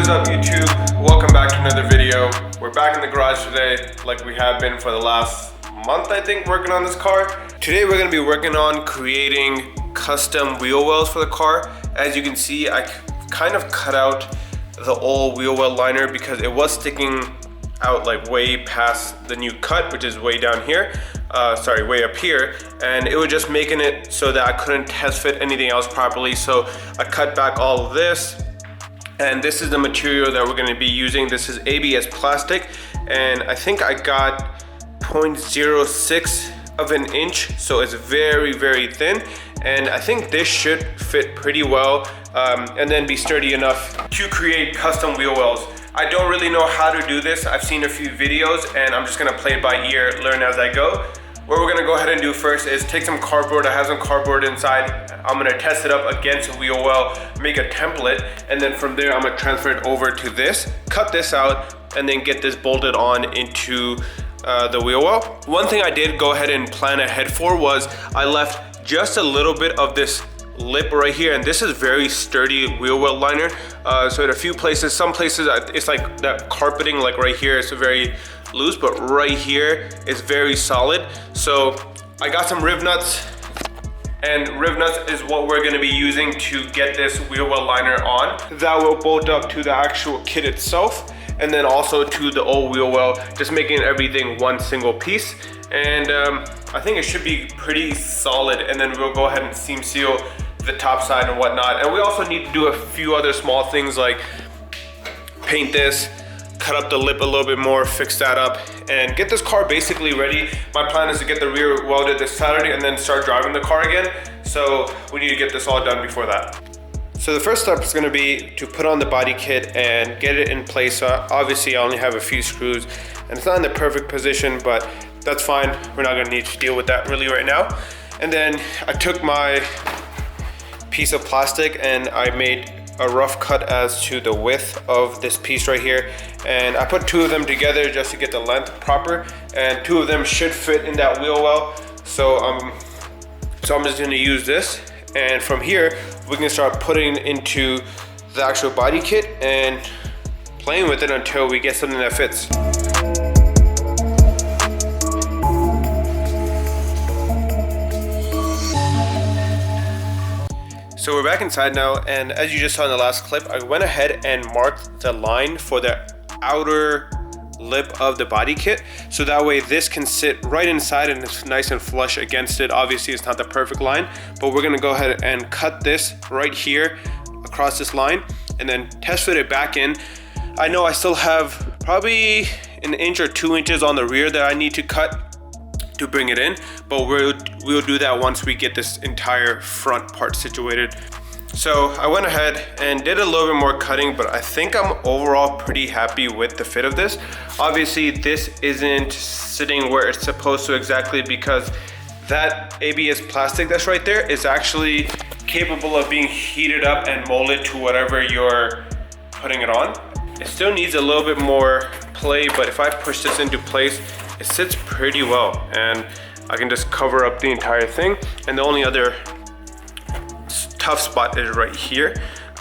up, YouTube? Welcome back to another video. We're back in the garage today like we have been for the last month, I think, working on this car. Today we're going to be working on creating custom wheel wells for the car. As you can see, I kind of cut out the old wheel well liner because it was sticking out like way past the new cut, which is way down here. Way up here, and it was just making it so that I couldn't test fit anything else properly. So I cut back all of this, and this is the material that we're going to be using. This is ABS plastic, and I think I got 0.06 of an inch, so it's very thin, and I think this should fit pretty well and then be sturdy enough to create custom wheel wells. I don't really know how to do this. I've seen a few videos and I'm just gonna play it by ear, learn as I go. What we're gonna go ahead and do first is take some cardboard. I have some cardboard inside. I'm gonna test it up against a wheel well, make a template, and then from there I'm gonna transfer it over to this, cut this out, and then get this bolted on into the wheel well. One thing I did go ahead and plan ahead for was I left just a little bit of this lip right here, and this is very sturdy wheel well liner. So in a few places, some places it's like that carpeting, like right here, it's very loose, but right here is very solid. So I got some rib nuts, and rib nuts is what we're going to be using to get this wheel well liner on. That will bolt up to the actual kit itself, and then also to the old wheel well, just making everything one single piece. And I think it should be pretty solid, and then we'll go ahead and seam seal the top side and whatnot. And we also need to do a few other small things like paint this, cut up the lip a little bit more, fix that up, and get this car basically ready. My plan is to get the rear welded this Saturday and then start driving the car again. So we need to get this all done before that. So the first step is going to be to put on the body kit and get it in place. So obviously I only have a few screws and it's not in the perfect position, but that's fine. We're not going to need to deal with that really right now. And then I took my piece of plastic and I made a rough cut as to the width of this piece right here, and I put two of them together just to get the length proper, and two of them should fit in that wheel well. So I'm just going to use this, and from here we can start putting into the actual body kit and playing with it until we get something that fits. So we're back inside now, and as you just saw in the last clip, I went ahead and marked the line for the outer lip of the body kit, so that way this can sit right inside and it's nice and flush against it. Obviously it's not the perfect line, but we're gonna go ahead and cut this right here across this line and then test fit it back in. I know I still have probably an inch or 2 inches on the rear that I need to cut to bring it in, but we'll do that once we get this entire front part situated. So I went ahead and did a little bit more cutting, but I think I'm overall pretty happy with the fit of this. Obviously this isn't sitting where it's supposed to exactly, because that ABS plastic that's right there is actually capable of being heated up and molded to whatever you're putting it on. It still needs a little bit more play, but if I push this into place, it sits pretty well, and I can just cover up the entire thing. And the only other tough spot is right here.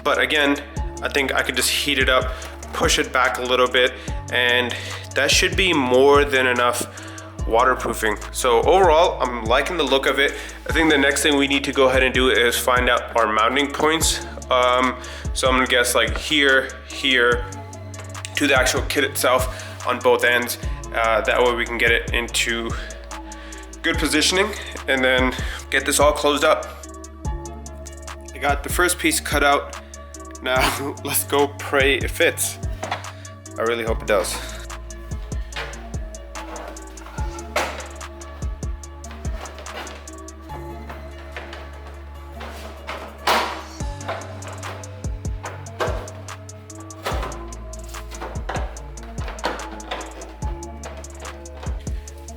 But again, I think I could just heat it up, push it back a little bit, and that should be more than enough waterproofing. So overall, I'm liking the look of it. I think the next thing we need to go ahead and do is find out our mounting points. So I'm gonna guess like here to the actual kit itself on both ends. That way we can get it into good positioning and then get this all closed up. I got the first piece cut out. Now let's go pray it fits. I really hope it does.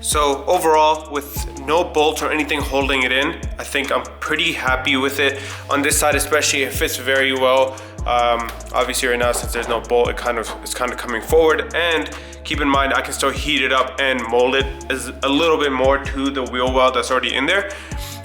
So overall, with no bolts or anything holding it in, I think I'm pretty happy with it. On this side especially, it fits very well. Obviously right now, since there's no bolt, it's kind of coming forward, and keep in mind I can still heat it up and mold it as a little bit more to the wheel well that's already in there.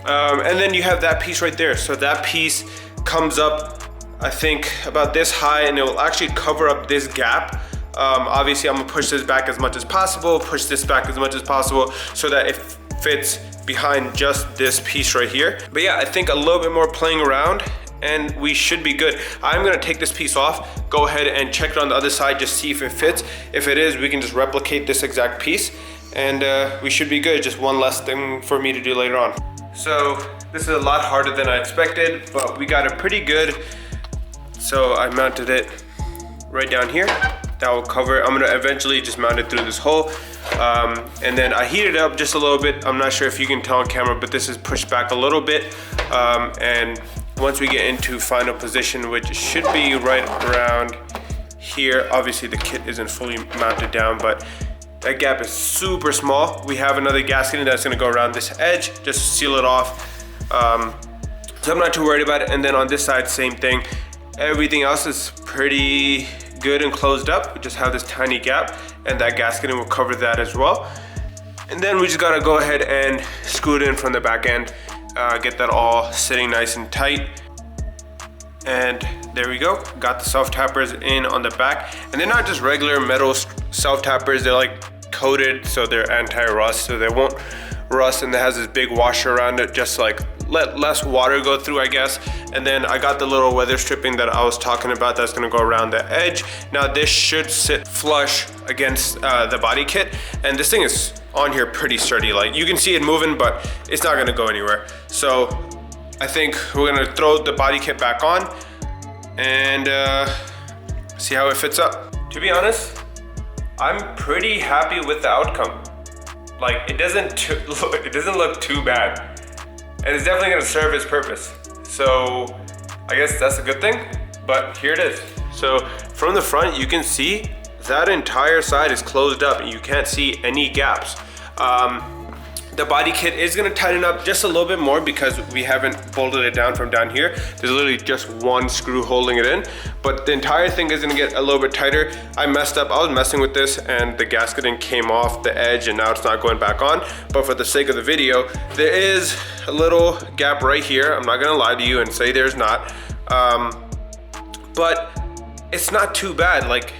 And then you have that piece right there. So that piece comes up I think about this high, and it will actually cover up this gap. Obviously I'm gonna push this back as much as possible, push this back as much as possible so that it fits behind just this piece right here. But yeah, I think a little bit more playing around and we should be good. I'm gonna take this piece off, go ahead and check it on the other side, just see if it fits. If it is, we can just replicate this exact piece and we should be good. Just one less thing for me to do later on. So this is a lot harder than I expected, but we got it pretty good. So I mounted it right down here. That will cover it. I'm gonna eventually just mount it through this hole. And then I heated it up just a little bit. I'm not sure if you can tell on camera, but this is pushed back a little bit. And once we get into final position, which should be right around here, obviously the kit isn't fully mounted down, but that gap is super small. We have another gasket that's gonna go around this edge, just seal it off. So I'm not too worried about it. And then on this side, same thing. Everything else is pretty good and closed up. We just have this tiny gap, and that gasket will cover that as well. And then we just gotta go ahead and screw it in from the back end, get that all sitting nice and tight. And there we go, got the self-tappers in on the back. And they're not just regular metal self-tappers, they're like coated, so they're anti-rust, so they won't rust, and it has this big washer around it, just like let less water go through, I guess. And then I got the little weather stripping that I was talking about that's gonna go around the edge. Now this should sit flush against the body kit, and this thing is on here pretty sturdy. Like you can see it moving, but it's not gonna go anywhere. So I think we're gonna throw the body kit back on and see how it fits up. To be honest, I'm pretty happy with the outcome. Like it doesn't look too bad, and it's definitely gonna serve its purpose. So I guess that's a good thing, but here it is. So from the front, you can see that entire side is closed up and you can't see any gaps. The body kit is gonna tighten up just a little bit more because we haven't bolted it down from down here. There's literally just one screw holding it in, but the entire thing is gonna get a little bit tighter. I messed up, I was messing with this and the gasketing came off the edge and now it's not going back on. But for the sake of the video, there is a little gap right here. I'm not gonna lie to you and say there's not, but it's not too bad. Like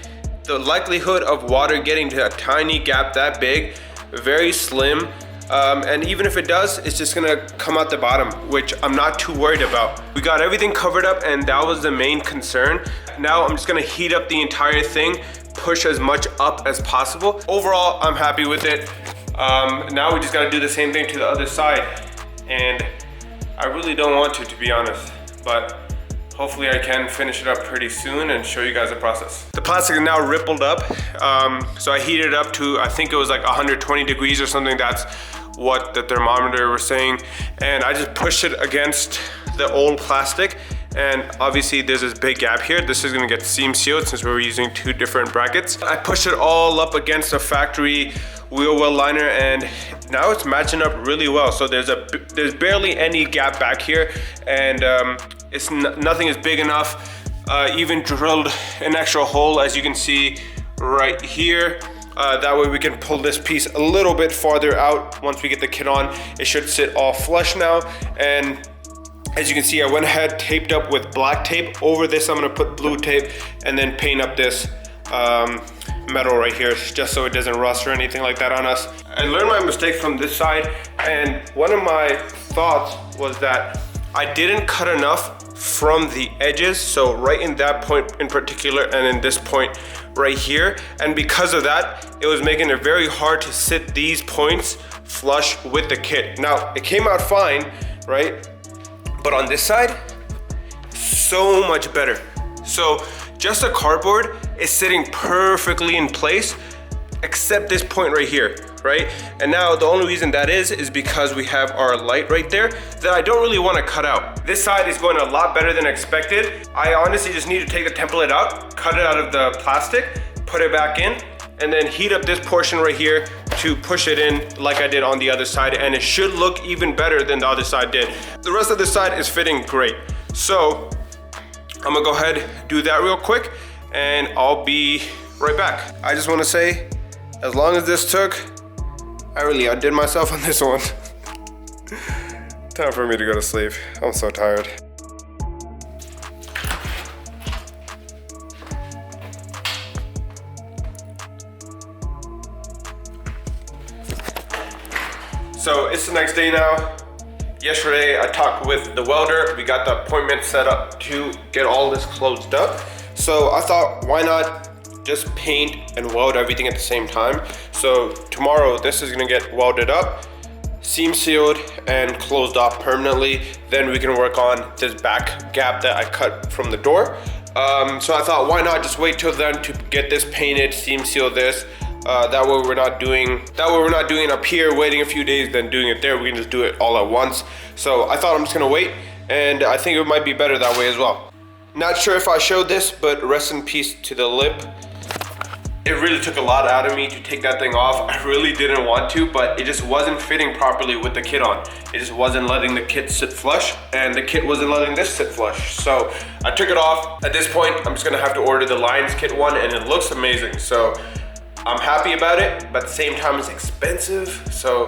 the likelihood of water getting to a tiny gap that big, very slim. And even if it does, it's just gonna come out the bottom, which I'm not too worried about. We got everything covered up and that was the main concern. Now I'm just gonna heat up the entire thing, push as much up as possible. Overall, I'm happy with it. Now we just gotta do the same thing to the other side. And I really don't want to be honest, but hopefully I can finish it up pretty soon and show you guys the process. The plastic is now rippled up. So I heated it up to, I think it was like 120 degrees or something. That's what the thermometer was saying. And I just pushed it against the old plastic. And obviously there's this big gap here. This is gonna get seam sealed since we're using two different brackets. I pushed it all up against a factory wheel well liner and now it's matching up really well. So there's barely any gap back here, and nothing is big enough. Even drilled an extra hole, as you can see right here. That way we can pull this piece a little bit farther out. Once we get the kit on, it should sit all flush now. And as you can see, I went ahead, taped up with black tape. Over this, I'm gonna put blue tape and then paint up this metal right here, just so it doesn't rust or anything like that on us. I learned my mistakes from this side, and one of my thoughts was that I didn't cut enough from the edges, so right in that point in particular and in this point right here, and because of that it was making it very hard to sit these points flush with the kit. Now it came out fine, right? But on this side, so much better. So just the cardboard is sitting perfectly in place except this point right here, right? And now the only reason that is because we have our light right there that I don't really want to cut out. This side is going a lot better than expected. I honestly just need to take the template out, cut it out of the plastic, put it back in, and then heat up this portion right here to push it in like I did on the other side, and it should look even better than the other side did. The rest of the side is fitting great. So I'm gonna go ahead, do that real quick, and I'll be right back. I just wanna say, as long as this took, I really outdid myself on this one. Time for me to go to sleep. I'm so tired. So it's the next day now. Yesterday I talked with the welder. We got the appointment set up to get all this closed up. So I thought, why not just paint and weld everything at the same time? So tomorrow this is gonna get welded up, seam sealed, and closed off permanently. Then we can work on this back gap that I cut from the door. So I thought, why not just wait till then to get this painted, seam seal this. That way we're not doing it up here, waiting a few days, then doing it there. We can just do it all at once. So I thought I'm just gonna wait, and I think it might be better that way as well. Not sure if I showed this, but rest in peace to the lip. It really took a lot out of me to take that thing off. I really didn't want to, but it just wasn't fitting properly with the kit on. It just wasn't letting the kit sit flush, and the kit wasn't letting this sit flush. So I took it off. At this point, I'm just gonna have to order the Lions kit one, and it looks amazing. So I'm happy about it, but at the same time it's expensive. So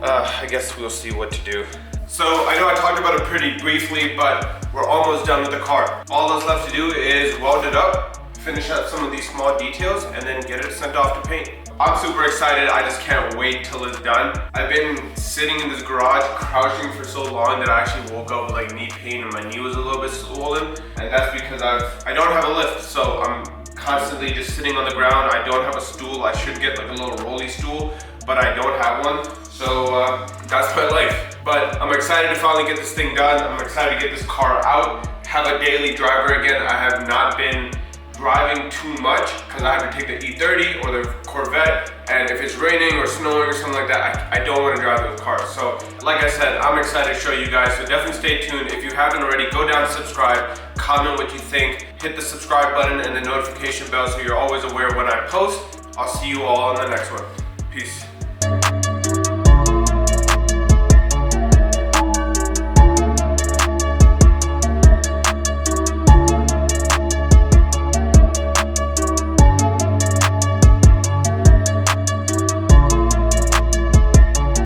I guess we'll see what to do. So I know I talked about it pretty briefly, but we're almost done with the car. All that's left to do is weld it up, finish up some of these small details, and then get it sent off to paint. I'm super excited. I just can't wait till it's done. I've been sitting in this garage crouching for so long that I actually woke up with like knee pain and my knee was a little bit swollen. And that's because I don't have a lift, so I'm constantly just sitting on the ground. I don't have a stool. I should get like a little rolly stool, but I don't have one. So that's my life. But I'm excited to finally get this thing done. I'm excited to get this car out, have a daily driver again. I have not been driving too much because I have to take the E30 or the Corvette, and if it's raining or snowing or something like that, I don't want to drive those cars. So like I said, I'm excited to show you guys, so definitely stay tuned. If you haven't already, go down and subscribe, comment what you think, hit the subscribe button and the notification bell so you're always aware when I post. I'll see you all on the next one. Peace.